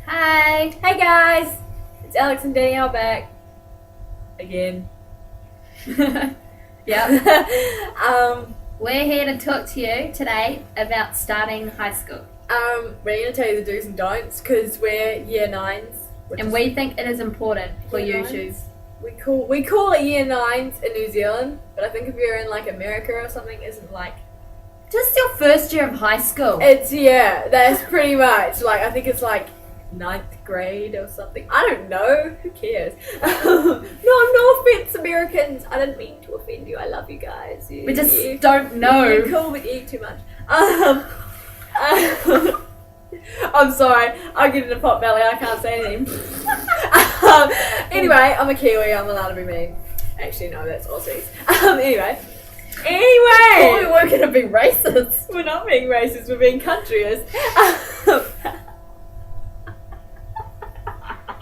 Hi! Hey guys, it's Alex and Danielle back again. Yep. um, We're here to talk to you today about starting high school. we're gonna tell you the do's and don'ts because we're year nines, And we think it is important for Year you nines? to. we call it year nines in New Zealand, but I think if you're in like America or something, isn't like Just your first year of high school. it's that's pretty much like I think it's like ninth grade or something. I don't know. Who cares? No offense, Americans. I didn't mean to offend you. I love you guys. We just don't know. You're cool, but you eat too much. I'm sorry. I get in a pot belly. I can't say anything. Anyway, I'm a Kiwi. I'm allowed to be mean. Actually, no, that's Aussies. Anyway. We weren't going to be racist. We're not being racist. We're being countryist.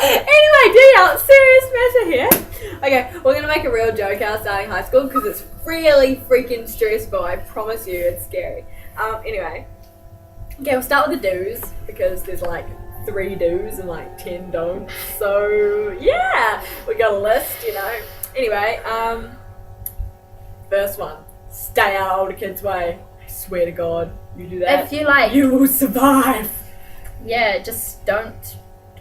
Anyway, Danielle, serious matter here. Okay, we're gonna make a real joke out of starting high school because it's really freaking stressful. I promise you, it's scary. Anyway, okay, we'll start with the do's because there's like 3 do's and like 10 don'ts. So yeah, we got a list, you know. Anyway, first one: stay out of older kids' way. I swear to God, you do that, If you like, you will survive. yeah, just don't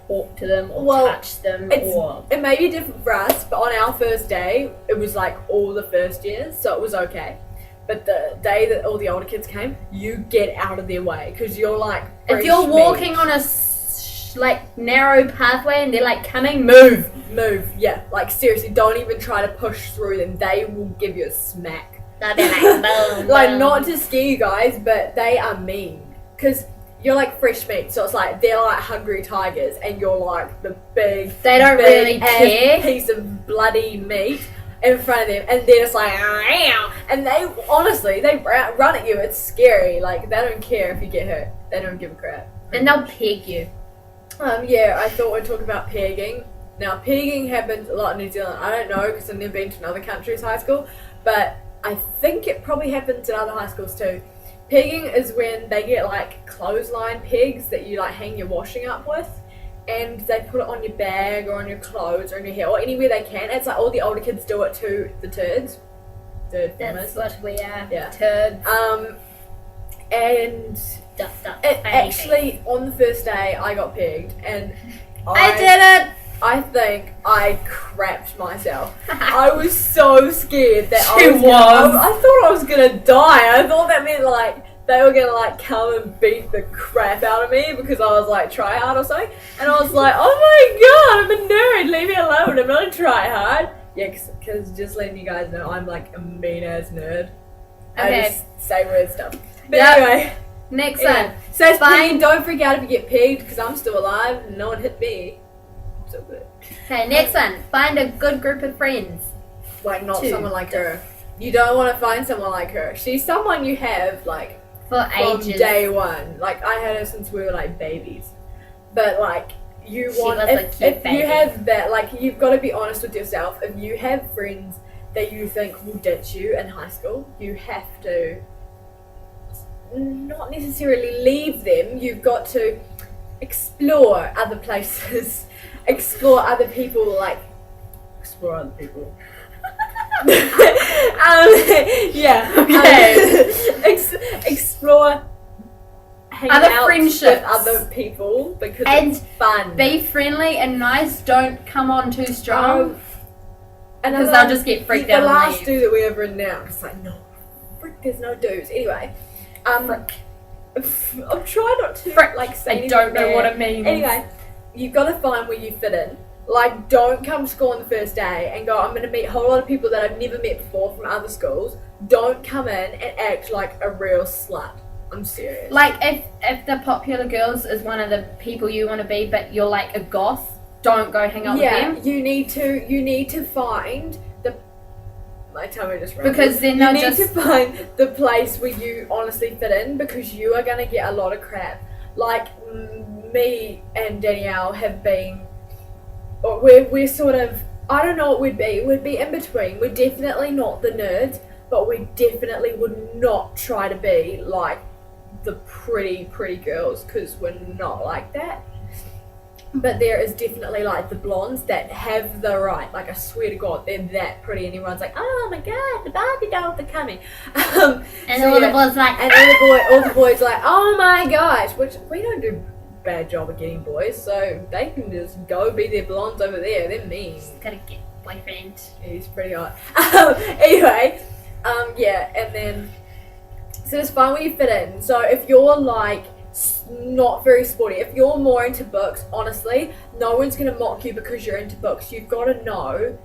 talk to them or Well, touch them or. It may be different for us, but on our first day, it was like all the first years, so it was okay. But the day that all the older kids came, you get out of their way because you're like. If you're fresh walking meat. on a like narrow pathway and they're like coming, move. Yeah, like seriously, don't even try to push through them. They will give you a smack. They'll be like, boom, Like boom. not to scare you guys, but they are mean because. You're like fresh meat, so it's like they're like hungry tigers, and you're like the big. They don't really ass care. Piece of bloody meat in front of them, and they're just like, "Ow," and they honestly they run at you. It's scary. Like they don't care if you get hurt. They don't give a crap. And they'll peg you. Yeah, I thought we'd talk about pegging. Now, pegging happens a lot in New Zealand. I don't know because I've never been to another country's high school, but I think it probably happens in other high schools too. Pegging is when they get like clothesline pegs that you like hang your washing up with, and they put it on your bag or on your clothes or on your hair or anywhere they can. It's like all the older kids do it to the turds. That's what we are. Yeah. Turds. And Duff, duff, it baby. actually on the first day I got pegged and I did it. I think I crapped myself. I was so scared that She was. I thought I was gonna die. I thought that meant like they were gonna like come and beat the crap out of me because I was like try hard or something. And I was like, oh my god, I'm a nerd. Leave me alone. I'm not a try hard. Yeah, because just letting you guys know, I'm like a mean ass nerd. I Okay. just say weird stuff. But Yep. anyway, Next yeah. one. So it's Fine. pegging. Don't freak out if you get pegged because I'm still alive and no one hit me. So good. Okay, next one. Find a good group of friends. Like not 2. someone like her. You don't want to find someone like her. She's someone you have like For from ages. day one. Like I had her since we were like babies. But like you She want was a cute if baby. you have that, like you've got to be honest with yourself. If you have friends that you think will ditch you in high school, you have to not necessarily leave them. You've got to explore other places, explore other people, like explore other people. Yeah. Okay. Explore hanging Other out friendships. with other people because And it's fun. Be friendly and nice. Don't come on too strong. And Because they'll just get freaked out The and last leave. do that we have written down, it's like no, frick, there's no do's. Anyway, Frick. I'm trying not to Frick. like say I anything don't know bad. what it means. Anyway, you've got to find where you fit in. Like, don't come to school on the first day and go, I'm going to meet a whole lot of people that I've never met before from other schools. Don't come in and act like a real slut. I'm serious. Like if the popular girls is one of the people you want to be, but you're like a goth, don't go hang out yeah, with them. you need to find the. My tummy just ran. Because then you they'll need just. to find the place where you honestly fit in because you are going to get a lot of crap. Like me and Danielle have been. Or we're sort of, I don't know what we'd be. We'd be in between. We're definitely not the nerds, but we definitely would not try to be like the pretty girls because we're not like that. But there is definitely like the blondes that have the right. Like I swear to God, they're that pretty, and everyone's like, "Oh my God, the Barbie dolls are coming." And all the boys like, and all the boys like, "Oh my gosh!" Which we don't do a bad job of getting boys, so they can just go be their blondes over there. They're mean. gotta get boyfriend. He's pretty hot. Anyway, yeah, and then so it's fine when you fit in. So if you're like not very sporty, if you're more into books, honestly, no one's gonna mock you because you're into books. You've got to know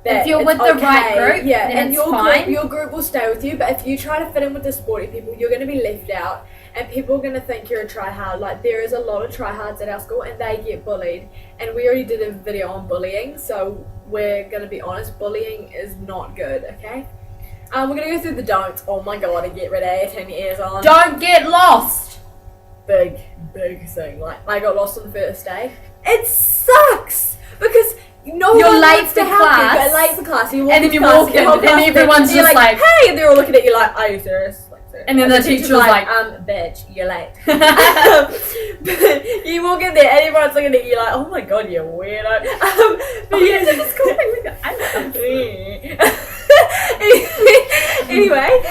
that if you're it's with the right group, yeah, then and it's fine. your group will stay with you. But if you try to fit in with the sporty people, you're gonna be left out, and people are gonna think you're a tryhard. Like there is a lot of tryhards at our school, and they get bullied. And we already did a video on bullying, so we're gonna be honest, bullying is not good. Okay. We're gonna go through the don'ts. Oh my God, and get ready, turn your ears on. Don't get lost. Big thing. Like I got lost on the first day. It sucks because no You're one late wants to for help class. you. You're late for class. You walk And then into you class, walk your whole in, and class everyone's you're just like, "Hey," and they're all looking at you like, "Are you serious?" Like, serious. And then the teacher's like, "Bitch, you're late." But you walk in there, and everyone's looking at you like, "Oh my God, you weirdo." But yeah, this is cool thing. anyway,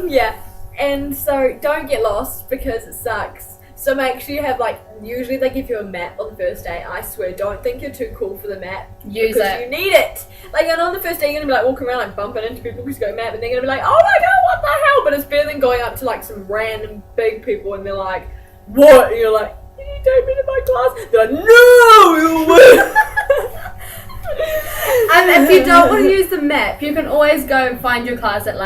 yeah. And so don't get lost because it sucks. So make sure you have usually they give you a map on the first day. I swear, don't think you're too cool for the map. Use because it. you need it. And on the first day you're gonna be walking around bumping into people who's got a map, and they're gonna be like, "Oh my God, what the hell?" But it's better than going up to some random big people and they're like, "What?" And you're like, "Can you take me to my class?" They're like, "No, you will." And if you don't want to use the map, you can always go and find your class at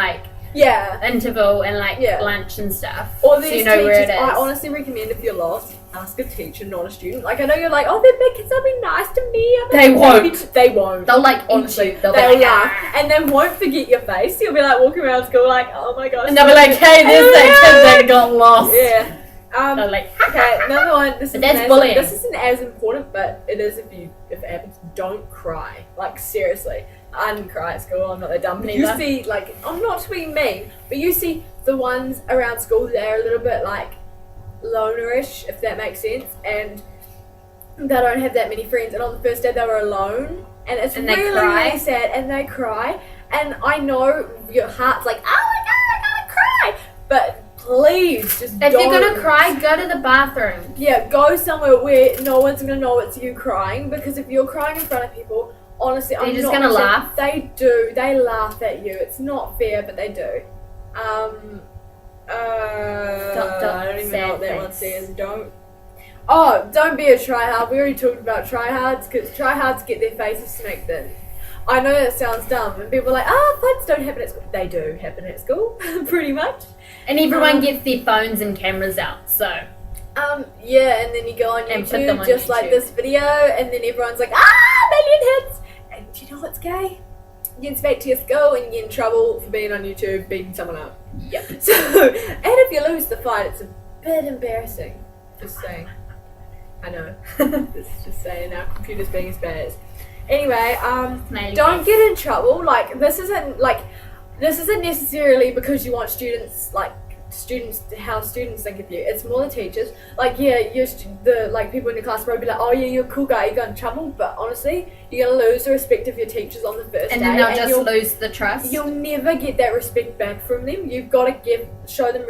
yeah. interval and Yeah. lunch and stuff. Or so these you know teachers, where it is. I honestly recommend if you're lost, ask a teacher, not a student. I know you're like, "Oh, they're big kids, they'll be nice to me." They won't. They won't. They'll Honestly, eat you. They'll they'll be like, laugh, "Ah." and then won't forget your face. You'll be walking around school "Oh my gosh," And they'll be like, "Hey, there's that kid that got lost." Yeah. They're like, Okay, another one. But that's bullying. This isn't as important, but it is if it happens. Don't cry. Seriously, I didn't cry at school. I'm not that dumb. But you Neither. see, I'm not to be mean, but you see the ones around school that are a little bit lonerish, if that makes sense, and they don't have that many friends. And on the first day they were alone, and it's And they really, cry. really sad. And they cry, and I know your heart's like, "Oh my God, I gotta cry," but please just if don't. you're gonna cry, go to the bathroom. Yeah, go somewhere where no one's gonna know it's you crying, because if you're crying in front of people, honestly, They're I'm just not gonna saying- laugh? They do. They laugh at you. It's not fair, but they do. I don't even know what that one says. Don't be a tryhard. We already talked about tryhards, because tryhards get their faces smacked in. I know that sounds dumb, and people are like, fights don't happen at school. They do happen at school, pretty much. And everyone gets their phones and cameras out, so. Yeah, and then you go on And put them YouTube, on just like YouTube. this video, and then everyone's like, million hits! And do you know what's gay? You get back to your school and you get in trouble for being on YouTube, beating someone up. Yep. So, and if you lose the fight, it's a bit embarrassing. Just saying. I know. just saying, our computer's being as bad as. Anyway, Smiley don't face. get in trouble. This isn't necessarily because you want how students think of you. It's more the teachers. People in your class will be like, "Oh yeah, you're a cool guy, you got in trouble," but honestly, you're gonna lose the respect of your teachers on the first And day, then they'll and just lose the trust. you'll never get that respect back from them. You've got to show them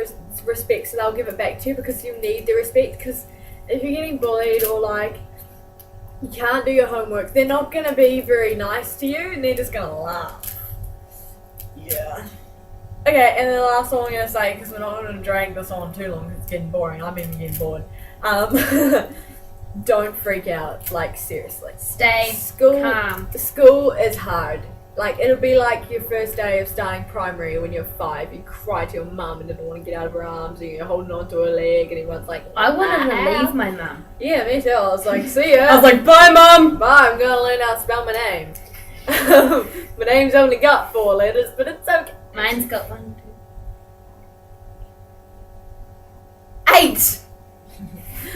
respect, so they'll give it back to you, because you need the respect. Because if you're getting bullied or you can't do your homework, they're not gonna be very nice to you, and they're just gonna laugh. Yeah. Okay, and then the last one I'm going to say, because we're not going to drag this on too long, because it's getting boring. I'm even getting bored. Don't freak out. Seriously. Stay calm. School is hard. It'll be like your first day of starting primary when you're 5. You cry to your mum and didn't want to get out of her arms, and you're holding on to her leg, and everyone's like, I wanted to "Wow." leave my mum. Yeah, me too. I was like, "See ya." I was like, "Bye, Mum." "Bye, I'm going to learn how to spell my name." My name's only got 4 letters, but it's okay. Mine's got 1, 2, 8.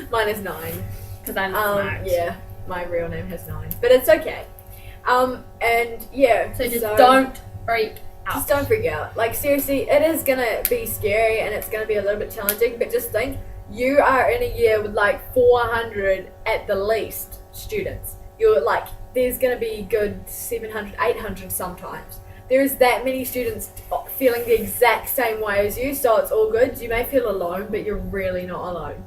Mine is 9. Because I'm smart. Yeah, my real name has 9, but it's okay. And yeah. So just don't freak out. Just don't freak out. Seriously, it is gonna be scary and it's gonna be a little bit challenging, but just think, you are in a year with like 400 at the least students. You're like, there's going to be good 700, 800 sometimes. There's that many students feeling the exact same way as you, so it's all good. You may feel alone, but you're really not alone.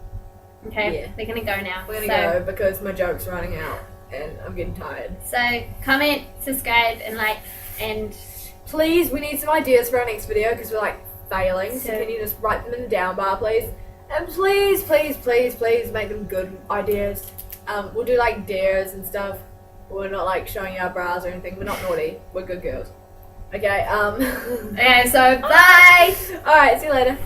Okay, Yeah. we're gonna go now. We're going to go because my joke's running out and I'm getting tired. So comment, subscribe, and like, and Please, we need some ideas for our next video because we're like failing. So So- can you just write them in the down bar, please? And please, please, please, please make them good ideas. We'll do like dares and stuff. We're not like showing you our bras or anything. We're not naughty. We're good girls. Okay. okay, so bye. All right. See you later.